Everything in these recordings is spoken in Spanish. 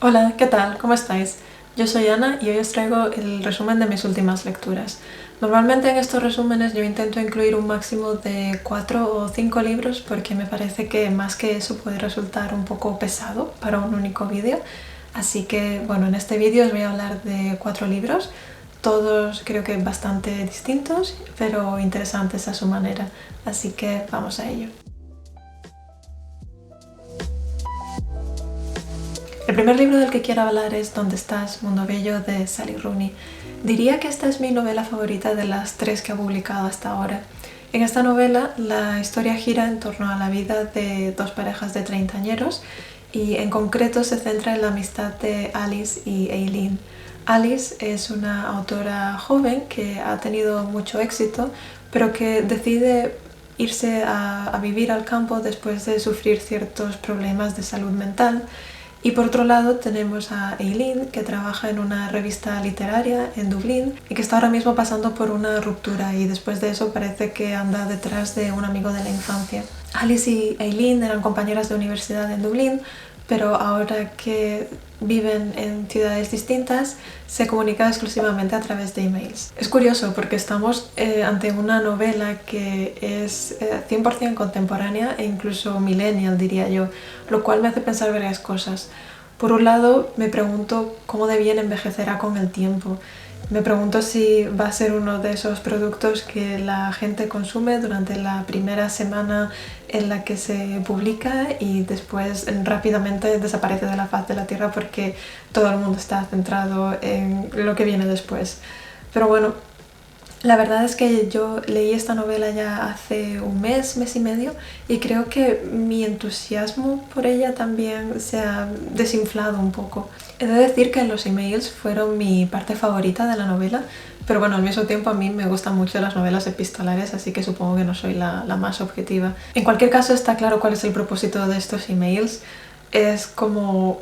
Hola, ¿qué tal? ¿Cómo estáis? Yo soy Ana y hoy os traigo el resumen de mis últimas lecturas. Normalmente en estos resúmenes yo intento incluir un máximo de 4 o 5 libros porque me parece que más que eso puede resultar un poco pesado para un único vídeo. Así que bueno, en este vídeo os voy a hablar de 4 libros, todos creo que bastante distintos, pero interesantes a su manera. Así que vamos a ello. El primer libro del que quiero hablar es ¿Dónde estás, mundo bello?, de Sally Rooney. Diría que esta es mi novela favorita de las 3 que ha publicado hasta ahora. En esta novela la historia gira en torno a la vida de dos parejas de treintañeros y en concreto se centra en la amistad de Alice y Eileen. Alice es una autora joven que ha tenido mucho éxito, pero que decide irse a vivir al campo después de sufrir ciertos problemas de salud mental. Y por otro lado tenemos a Eileen, que trabaja en una revista literaria en Dublín y que está ahora mismo pasando por una ruptura y después de eso parece que anda detrás de un amigo de la infancia. Alice y Eileen eran compañeras de universidad en Dublín, pero ahora que viven en ciudades distintas se comunican exclusivamente a través de emails. Es curioso porque estamos ante una novela que es 100% contemporánea e incluso millennial, diría yo, lo cual me hace pensar varias cosas. Por un lado, me pregunto cómo de bien envejecerá con el tiempo. Me pregunto si va a ser uno de esos productos que la gente consume durante la primera semana en la que se publica y después rápidamente desaparece de la faz de la tierra porque todo el mundo está centrado en lo que viene después. Pero bueno, la verdad es que yo leí esta novela ya hace un mes y medio y creo que mi entusiasmo por ella también se ha desinflado un poco. He de decir que los emails fueron mi parte favorita de la novela, pero bueno, al mismo tiempo a mí me gustan mucho las novelas epistolares, así que supongo que no soy la más objetiva. En cualquier caso está claro cuál es el propósito de estos emails. Es como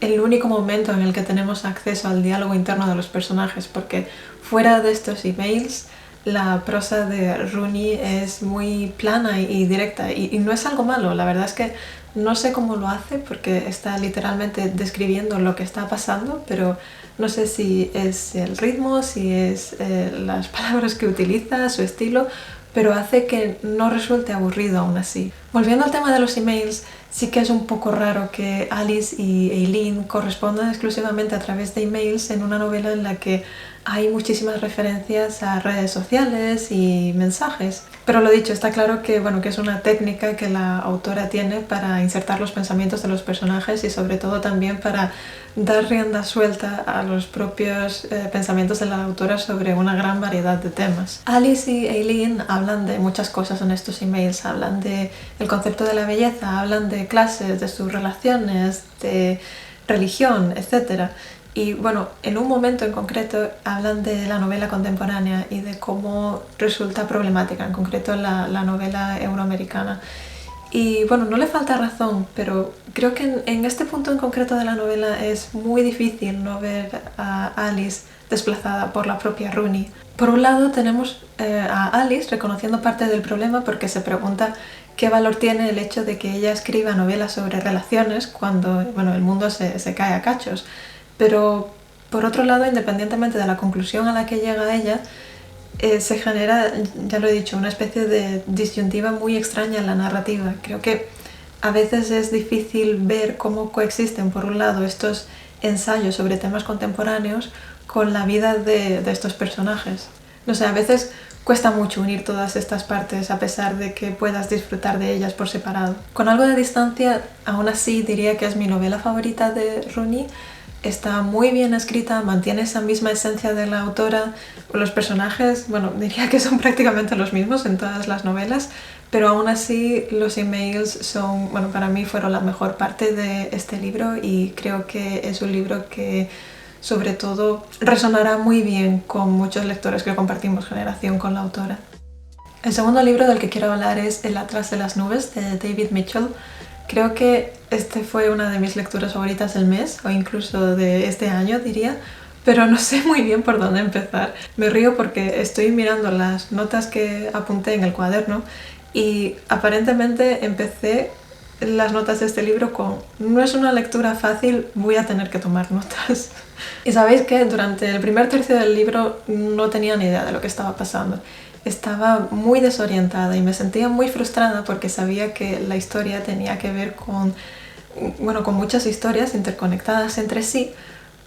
el único momento en el que tenemos acceso al diálogo interno de los personajes, porque fuera de estos emails la prosa de Rooney es muy plana y directa y no es algo malo. La verdad es que no sé cómo lo hace porque está literalmente describiendo lo que está pasando, pero no sé si es el ritmo, si es las palabras que utiliza, su estilo, pero hace que no resulte aburrido aún así. Volviendo al tema de los emails, sí que es un poco raro que Alice y Eileen correspondan exclusivamente a través de emails en una novela en la que hay muchísimas referencias a redes sociales y mensajes. Pero lo dicho, está claro que, que es una técnica que la autora tiene para insertar los pensamientos de los personajes y sobre todo también para dar rienda suelta a los propios pensamientos de la autora sobre una gran variedad de temas. Alice y Eileen hablan de muchas cosas en estos emails, hablan del concepto de la belleza, hablan de clases, de sus relaciones, de religión, etc. Y bueno, en un momento en concreto hablan de la novela contemporánea y de cómo resulta problemática, en concreto la novela euroamericana. Y bueno, no le falta razón, pero creo que en este punto en concreto de la novela es muy difícil no ver a Alice desplazada por la propia Rooney. Por un lado tenemos a Alice reconociendo parte del problema porque se pregunta qué valor tiene el hecho de que ella escriba novelas sobre relaciones cuando el mundo se cae a cachos. Pero por otro lado, independientemente de la conclusión a la que llega ella, se genera, ya lo he dicho, una especie de disyuntiva muy extraña en la narrativa. Creo que a veces es difícil ver cómo coexisten, por un lado, estos ensayos sobre temas contemporáneos con la vida de estos personajes. No sé, a veces cuesta mucho unir todas estas partes a pesar de que puedas disfrutar de ellas por separado. Con algo de distancia, aún así diría que es mi novela favorita de Rooney. Está muy bien escrita, mantiene esa misma esencia de la autora. Los personajes, diría que son prácticamente los mismos en todas las novelas, pero aún así los emails son, para mí fueron la mejor parte de este libro y creo que es un libro que sobre todo resonará muy bien con muchos lectores que compartimos generación con la autora. El segundo libro del que quiero hablar es El Atlas de las nubes, de David Mitchell. Creo que este fue una de mis lecturas favoritas del mes, o incluso de este año, diría, pero no sé muy bien por dónde empezar. Me río porque estoy mirando las notas que apunté en el cuaderno y aparentemente empecé las notas de este libro con no es una lectura fácil, voy a tener que tomar notas. Y sabéis que durante el primer tercio del libro no tenía ni idea de lo que estaba pasando. Estaba muy desorientada y me sentía muy frustrada porque sabía que la historia tenía que ver con muchas historias interconectadas entre sí,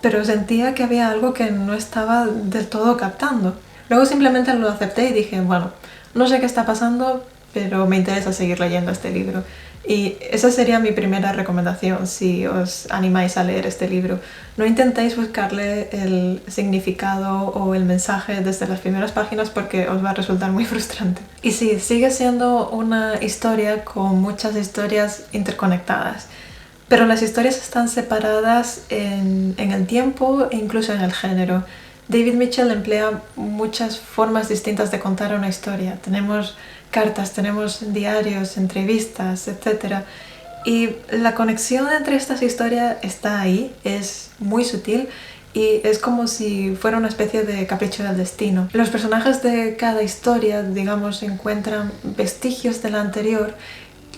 pero sentía que había algo que no estaba del todo captando. Luego simplemente lo acepté y dije, bueno, no sé qué está pasando, pero me interesa seguir leyendo este libro. Y esa sería mi primera recomendación si os animáis a leer este libro. No intentéis buscarle el significado o el mensaje desde las primeras páginas porque os va a resultar muy frustrante. Y sí, sigue siendo una historia con muchas historias interconectadas, pero las historias están separadas en el tiempo e incluso en el género. David Mitchell emplea muchas formas distintas de contar una historia. Tenemos cartas, tenemos diarios, entrevistas, etc. Y la conexión entre estas historias está ahí, es muy sutil y es como si fuera una especie de capricho del destino. Los personajes de cada historia, digamos, encuentran vestigios de la anterior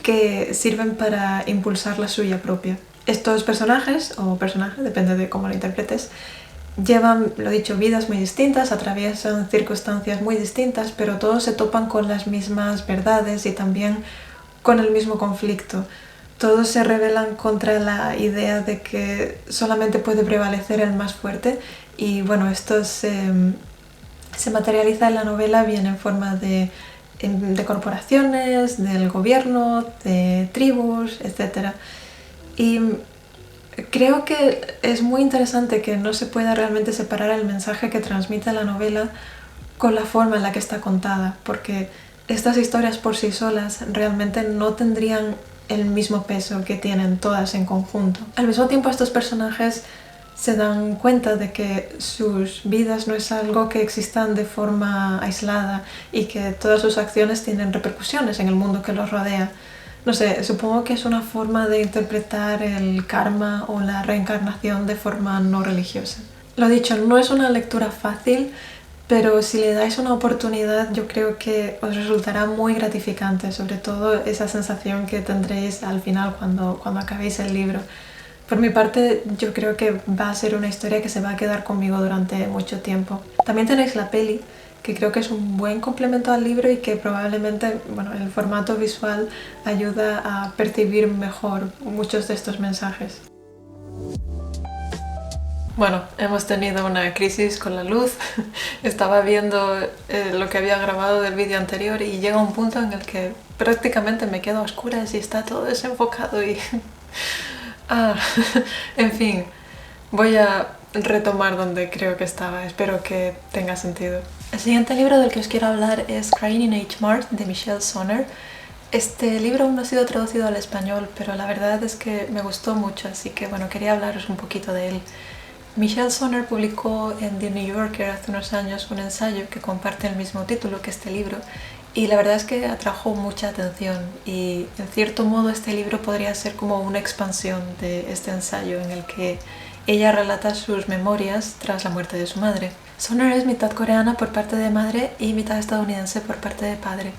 que sirven para impulsar la suya propia. Estos personajes, o personaje, depende de cómo lo interpretes, llevan, lo dicho, vidas muy distintas, atraviesan circunstancias muy distintas, pero todos se topan con las mismas verdades y también con el mismo conflicto. Todos se rebelan contra la idea de que solamente puede prevalecer el más fuerte y bueno, esto se materializa en la novela bien en forma de corporaciones, del gobierno, de tribus, etc. Y creo que es muy interesante que no se pueda realmente separar el mensaje que transmite la novela con la forma en la que está contada, porque estas historias por sí solas realmente no tendrían el mismo peso que tienen todas en conjunto. Al mismo tiempo, estos personajes se dan cuenta de que sus vidas no es algo que existan de forma aislada y que todas sus acciones tienen repercusiones en el mundo que los rodea. No sé, supongo que es una forma de interpretar el karma o la reencarnación de forma no religiosa. Lo dicho, no es una lectura fácil, pero si le dais una oportunidad yo creo que os resultará muy gratificante, sobre todo esa sensación que tendréis al final cuando acabéis el libro. Por mi parte, yo creo que va a ser una historia que se va a quedar conmigo durante mucho tiempo. También tenéis la peli, que creo que es un buen complemento al libro y que probablemente, el formato visual ayuda a percibir mejor muchos de estos mensajes. Bueno, hemos tenido una crisis con la luz. Estaba viendo lo que había grabado del vídeo anterior y llega un punto en el que prácticamente me quedo a oscuras y está todo desenfocado y... en fin, voy a retomar donde creo que estaba, espero que tenga sentido. El siguiente libro del que os quiero hablar es Crying in H Mart de Michelle Sonner. Este libro aún no ha sido traducido al español, pero la verdad es que me gustó mucho, así que quería hablaros un poquito de él. Michelle Sonner publicó en The New Yorker hace unos años un ensayo que comparte el mismo título que este libro y la verdad es que atrajo mucha atención y en cierto modo este libro podría ser como una expansión de este ensayo en el que ella relata sus memorias tras la muerte de su madre. Sonner es mitad coreana por parte de madre y mitad estadounidense por parte de padre.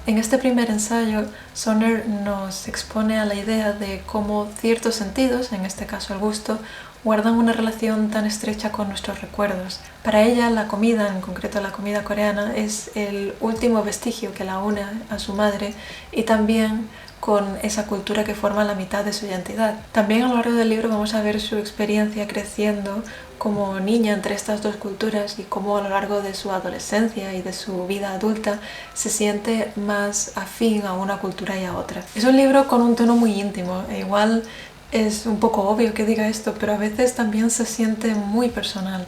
En este primer ensayo, Sonner nos expone a la idea de cómo ciertos sentidos, en este caso el gusto, guardan una relación tan estrecha con nuestros recuerdos. Para ella, la comida, en concreto la comida coreana, es el último vestigio que la une a su madre y también con esa cultura que forma la mitad de su identidad. También a lo largo del libro vamos a ver su experiencia creciendo como niña entre estas dos culturas y cómo a lo largo de su adolescencia y de su vida adulta se siente más afín a una cultura y a otra. Es un libro con un tono muy íntimo e igual es un poco obvio que diga esto, pero a veces también se siente muy personal.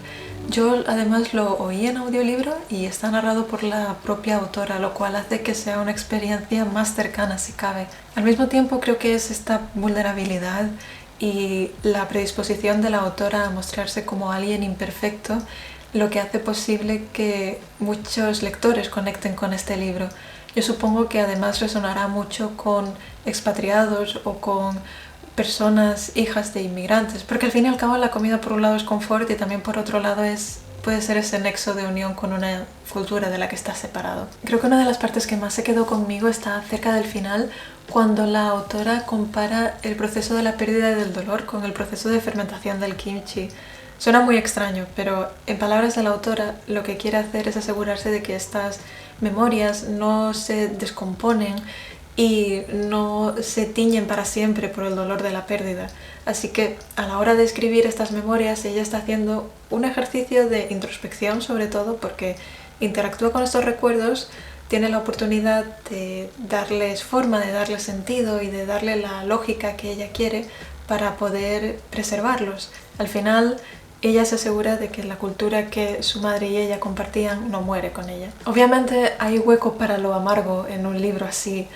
Yo además lo oí en audiolibro y está narrado por la propia autora, lo cual hace que sea una experiencia más cercana si cabe. Al mismo tiempo creo que es esta vulnerabilidad y la predisposición de la autora a mostrarse como alguien imperfecto lo que hace posible que muchos lectores conecten con este libro. Yo supongo que además resonará mucho con expatriados o con personas hijas de inmigrantes, porque al fin y al cabo la comida por un lado es confort y también por otro lado es puede ser ese nexo de unión con una cultura de la que estás separado. Creo que una de las partes que más se quedó conmigo está cerca del final, cuando la autora compara el proceso de la pérdida y del dolor con el proceso de fermentación del kimchi. Suena muy extraño, pero en palabras de la autora lo que quiere hacer es asegurarse de que estas memorias no se descomponen y no se tiñen para siempre por el dolor de la pérdida. Así que a la hora de escribir estas memorias ella está haciendo un ejercicio de introspección, sobre todo porque interactúa con estos recuerdos, tiene la oportunidad de darles forma, de darles sentido y de darle la lógica que ella quiere para poder preservarlos. Al final ella se asegura de que la cultura que su madre y ella compartían no muere con ella. Obviamente hay hueco para lo amargo en un libro así.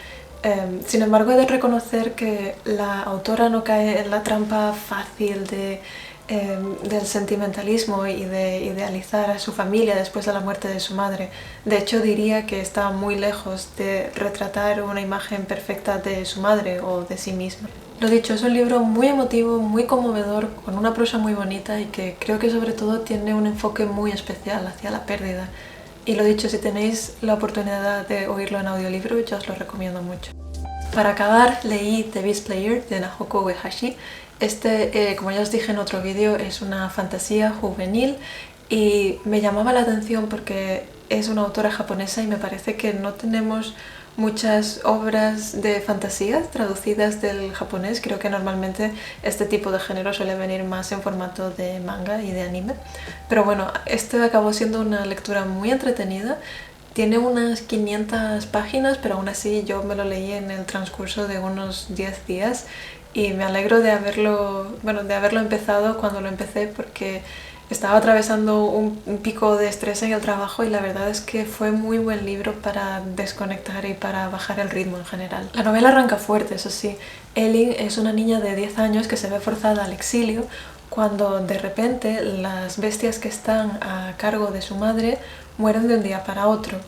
Sin embargo, he de reconocer que la autora no cae en la trampa fácil del sentimentalismo y de idealizar a su familia después de la muerte de su madre. De hecho, diría que está muy lejos de retratar una imagen perfecta de su madre o de sí misma. Lo dicho, es un libro muy emotivo, muy conmovedor, con una prosa muy bonita y que creo que sobre todo tiene un enfoque muy especial hacia la pérdida. Y lo dicho, si tenéis la oportunidad de oírlo en audiolibro, yo os lo recomiendo mucho. Para acabar, leí The Beast Player de Nahoko Uehashi. Como ya os dije en otro vídeo, es una fantasía juvenil y me llamaba la atención porque es una autora japonesa y me parece que no tenemos muchas obras de fantasía traducidas del japonés. Creo que normalmente este tipo de género suele venir más en formato de manga y de anime. Pero bueno, este acabó siendo una lectura muy entretenida. Tiene unas 500 páginas, pero aún así yo me lo leí en el transcurso de unos 10 días y me alegro de haberlo empezado cuando lo empecé, porque estaba atravesando un pico de estrés en el trabajo y la verdad es que fue muy buen libro para desconectar y para bajar el ritmo en general. La novela arranca fuerte, eso sí. Elin es una niña de 10 años que se ve forzada al exilio cuando de repente las bestias que están a cargo de su madre mueren de un día para otro.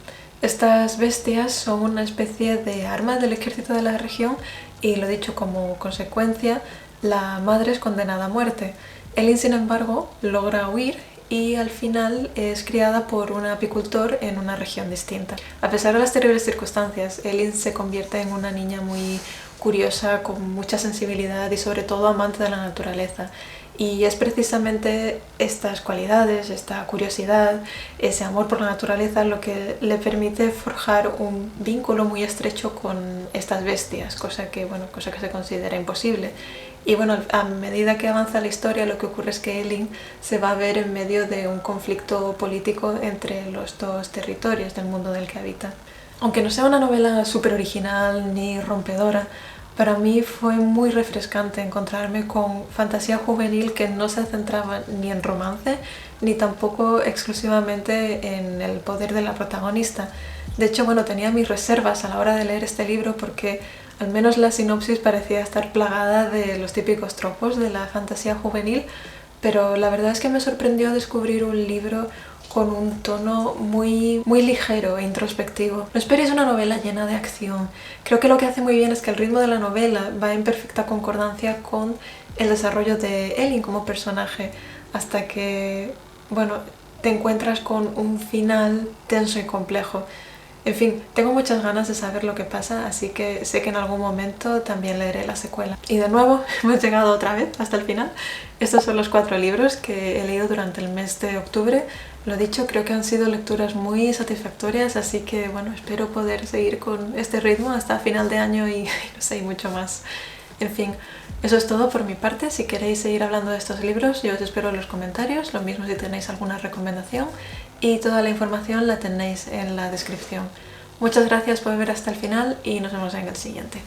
Estas bestias son una especie de arma del ejército de la región y, lo dicho, como consecuencia, la madre es condenada a muerte. Elin, sin embargo, logra huir y al final es criada por un apicultor en una región distinta. A pesar de las terribles circunstancias, Elin se convierte en una niña muy curiosa, con mucha sensibilidad y sobre todo amante de la naturaleza. Y es precisamente estas cualidades, esta curiosidad, ese amor por la naturaleza lo que le permite forjar un vínculo muy estrecho con estas bestias, cosa que se considera imposible. Y bueno, a medida que avanza la historia, lo que ocurre es que Elin se va a ver en medio de un conflicto político entre los dos territorios del mundo del que habita. Aunque no sea una novela súper original ni rompedora, para mí fue muy refrescante encontrarme con fantasía juvenil que no se centraba ni en romance ni tampoco exclusivamente en el poder de la protagonista. De hecho, tenía mis reservas a la hora de leer este libro porque al menos la sinopsis parecía estar plagada de los típicos tropos de la fantasía juvenil, pero la verdad es que me sorprendió descubrir un libro con un tono muy ligero e introspectivo. No esperéis una novela llena de acción. Creo que lo que hace muy bien es que el ritmo de la novela va en perfecta concordancia con el desarrollo de Elin como personaje, hasta que, te encuentras con un final tenso y complejo. En fin, tengo muchas ganas de saber lo que pasa, así que sé que en algún momento también leeré la secuela. Y de nuevo, hemos llegado otra vez hasta el final. Estos son los 4 libros que he leído durante el mes de octubre. Lo dicho, creo que han sido lecturas muy satisfactorias, así que espero poder seguir con este ritmo hasta final de año y no sé, mucho más. En fin, eso es todo por mi parte. Si queréis seguir hablando de estos libros, yo os espero en los comentarios, lo mismo si tenéis alguna recomendación, y toda la información la tenéis en la descripción. Muchas gracias por ver hasta el final y nos vemos en el siguiente.